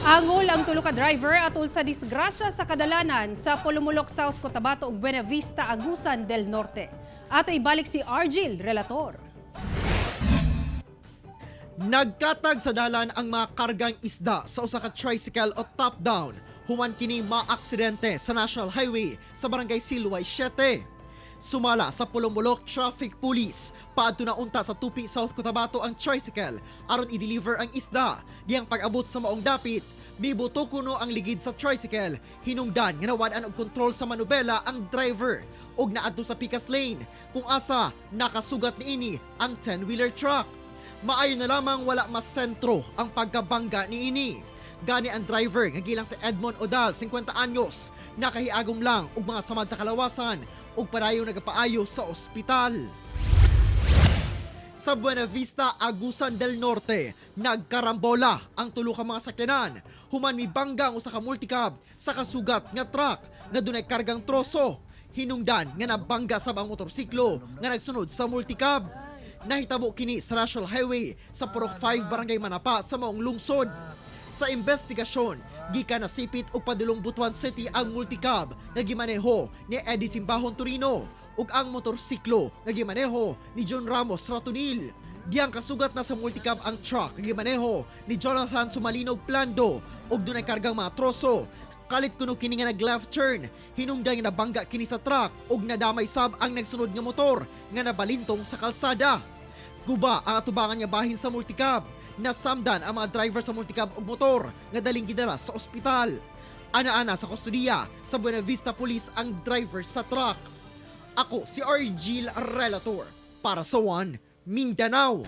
Angol ang tulo ka driver atol sa disgrasya sa kadalanan sa Pulumulok South Cotabato ug Buena Vista, Agusan del Norte. Ato ibalik si Argil, relator. Nagkatag sa dalan ang mga kargang isda sa usa ka tricycle o top-down. Human kini maaksidente sa National Highway sa Barangay Silway 7. Sumala sa Pulumulok Traffic Police, paadto na unta sa Tupi, South Cotabato ang tricycle aron i-deliver ang isda. Diyang pag-abot sa maong dapit, bibuto kuno ang ligid sa tricycle. Hinungdan nga nawad-an og kontrol sa manubela ang driver ug naadto sa Picas Lane kung asa nakasugat niini ang 10-wheeler truck. Maayo na lamang wala mas sentro ang pagkabangga niini. Gani ang driver nga gilang si Edmond Odal, 50 anyos, nakahiagom lang og mga samad sa kalawasan ug padayon nagapaayo sa ospital. Sa Buena Vista, Agusan del Norte, nagkarambola ang tulo ka mga sakyanan. Human mibangga ang usa ka multicab sa kasugat nga truck nga dunay kargang troso. Hinungdan nga nabangga sab ang motorsiklo nga nagsunod sa multicab. Nahitabo kini sa National Highway sa Purok 5 Barangay Manapa sa maong lungsod. Sa investigasyon, gikan na sipit og padulong Butuan City ang multicab nga gimaneho ni Eddie Simbahon Torino ug ang motorsiklo nga gimaneho ni John Ramos Ratonil. Diyang kasugat na sa multicab ang truck nga gimaneho ni Jonathan Sumalinog Plando ug dunay kargang mga troso. Kalit kuno kini nga nag-left turn, hinungdan nga nabangga kini sa truck ug nadamay sab ang nagsunod nga motor nga nabalintong sa kalsada. Guba ang atubangan nga bahin sa multicab. Nasamdan ang mga driver sa multicab ug motor nga daling gidala sa ospital. Ana-ana sa kustudiya sa Buena Vista Police ang driver sa truck. Ako si Argil, relator para sa One Mindanao.